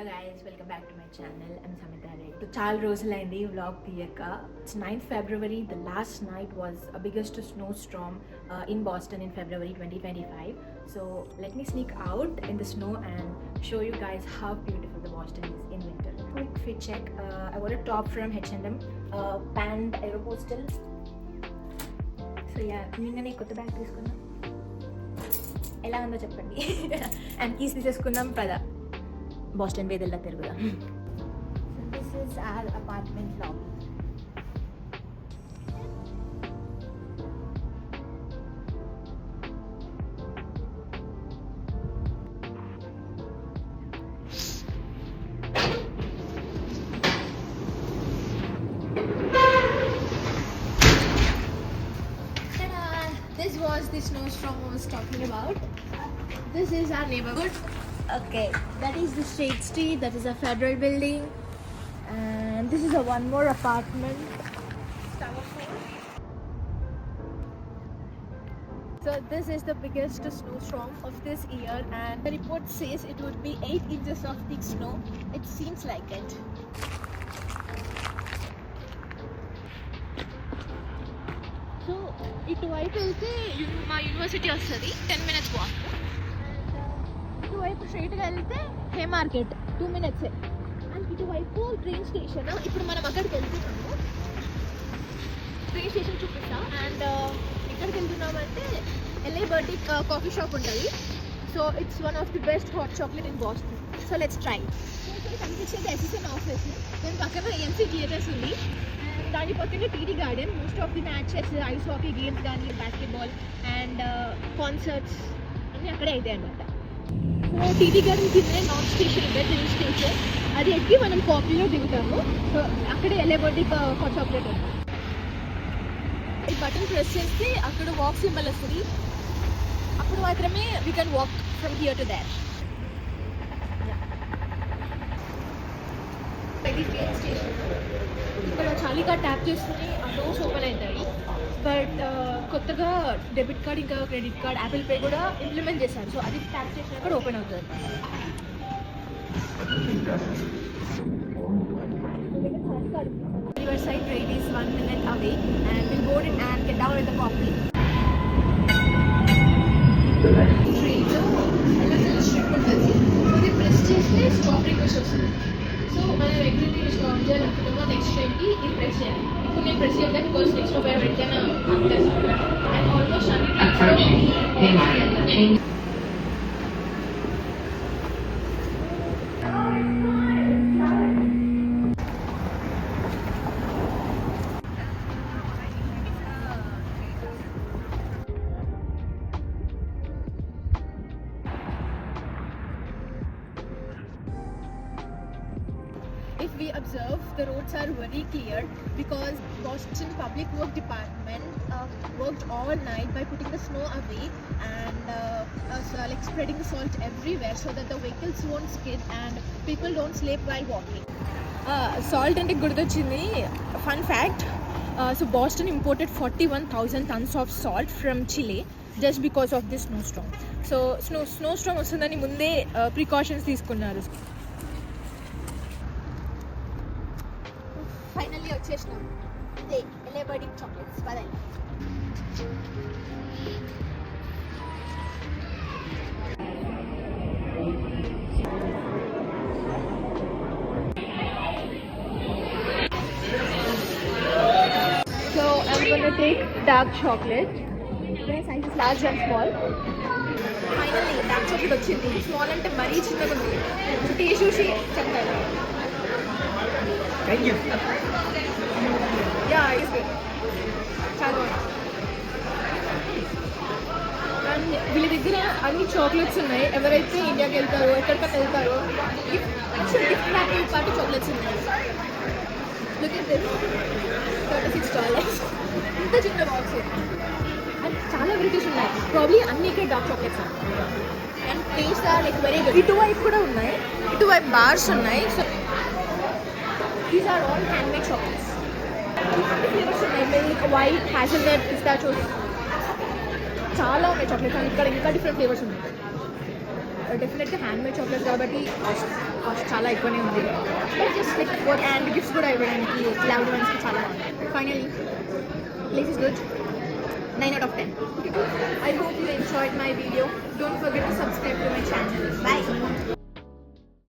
Hello guys, welcome back to my channel. I'm Samitha Reddy. చాలా రోజులైంది vlog తీయక. It's 9th February. The last night was a biggest snowstorm in Boston in February 2025. So let me sneak out in the snow and show you guys how beautiful the Boston is in winter. Quick fit check. I got a top from H&M, pant Aeropostale. So yeah, నిన్ననే కొత్త bag తీసుకున్నాం. ఎలా ఉందో చెప్పండి. And keys తీసేసుకున్నాం పద Boston వేదల్లా తిరుగుదాం. So this is our apartment lobby. This was the snowstorm I was talking about. This is our neighborhood. Okay, that is the State Street, that is a federal building, and this is a one more apartment. So this is the biggest snowstorm of this year, and the report says it would be 8 inches of thick snow. It seems like it. So ఇటువైపు వెళ్తే మా university వస్తుంది, 10 minutes walk. ఇటువైపు స్ట్రైట్గా వెళ్తే హే market 2 minutes. And ఇటువైపు train station. ఇప్పుడు మనం అక్కడికి వెళ్తున్నాము, ట్రైన్ స్టేషన్ చూపిస్తా. అండ్ ఎక్కడికి వెళ్తున్నామంటే LA బర్డీ కాఫీ షాప్ ఉంటుంది. So it's one of the best hot chocolate in Boston. So let's try. ఇక్కడ కనిపించేది SSN ఆఫీస్, దాని పక్కన AMC థియేటర్స్ ఉంది. దాని పక్కన TD garden. Most of the matches, ice hockey games కానీ, బాస్కెట్బాల్ అండ్ కాన్సర్ట్స్ అన్నీ అక్కడే అవుతాయి అనమాట. సో TD గార్డెన్ కింద నార్త్ స్టేషన్ ఉంటుంది, ట్రైన్ స్టేషన్. అది ఎక్కి మనం కాఫీలో దిగుతాము. సో అక్కడే LA బర్డీ హాట్ చాక్లెట్ ఉంది. ఈ బటన్ ప్రెస్ చేస్తే అక్కడ వాక్ సింబల్ వస్తుంది. అప్పుడు మాత్రమే we can walk from here to their. ఇది ట్రైన్ స్టేషన్. ఇక్కడ చాలీగా ట్యాప్ చేసుకుని ఆ డోర్స్ ఓపెన్ అవుతాయి. బట్ కొత్తగా డెబిట్ కార్డ్ ఇంకా క్రెడిట్ కార్డ్, యాపిల్ పే కూడా ఇంప్లిమెంట్ చేశారు. సో అది ట్యాప్ చేసినప్పుడు ఓపెన్ అవుతుంది. Riverside train is 1 minute away, and we'll board it and get down with the coffee. Train లో ఎలక్ట్రికల్ స్ట్రిప్ ఉంటుంది. సో ఇది ప్రెస్ చేస్తే స్టాప్ రిక్వెస్ట్ వస్తుంది. సో మనం ఎగ్జిట్ స్టాప్ చేయాలనుకుంటున్నా నెక్స్ట్ ట్రైన్కి ఇది ప్రెస్ చేయాలి. ఇప్పుడు నేను ప్రెస్ చేయాలి బికాస్ నెక్స్ట్ స్టాప్ వెంటనే ఉంటుంది. అండ్ ఆల్మోస్ట్ అన్ని if we observe, the roads are very clear because Boston Public Work Department worked all night by putting the snow away and like spreading the salt everywhere so that the vehicles won't skid and people don't slip while walking. Salt ante gurtochindi. Fun fact, so Boston imported 41,000 tons of salt from Chile just because of this snowstorm. So snowstorm vastundani munde precautions తీసుకున్నారు. Finally వచ్చేసినాం. ఇదే LA Birdie chocolates. పదండి. So I'm gonna take dark chocolate. Their size is large and small. Finally dark chocolate వచ్చింది. Small అంటే మరీ చిన్నగా ఉంది. Taste చూసి చెప్తాను. Thank you. Yeah, it's good. చాలా బాగుంది. అండ్ వీళ్ళ దగ్గర అన్ని చాక్లెట్స్ ఉన్నాయి. ఎవరైతే ఇండియాకి వెళ్తారో, ఎక్కడికైనా వెళ్తారో గిఫ్ట్ ర్యాపింగ్ పాటు చాక్లెట్స్ ఉన్నాయి. Look at this, $36. ఇంత చిన్న బాక్స్. అండ్ చాలా వెరైటీస్ ఉన్నాయి. ప్రాబ్లీ అన్ని ఇక్కడ dark chocolates. And taste are like very good. ఇటువైపు కూడా ఉన్నాయి, ఇటువైపు బార్స్ ఉన్నాయి. So these are all handmade chocolates. Flavors ఉన్నాయి. మిల్క్, వైట్, హ్యాజల్నట్, పిస్తాచోస్, చాలా ఉన్నాయి చాక్లెట్స్. అండ్ ఇక్కడ ఇంకా డిఫరెంట్ ఫ్లేవర్స్ ఉన్నాయి. డెఫినెట్గా హ్యాండ్మేడ్ చాక్లెట్స్ కాబట్టి కాస్ట్ చాలా ఎక్కువనే ఉంది. But just like and gifts కూడా ఇవ్వడానికి లవ్డ్ వన్స్కి చాలా finally place is good. 9 out of 10. I hope you enjoyed my video. Don't forget to subscribe to my channel. Bye.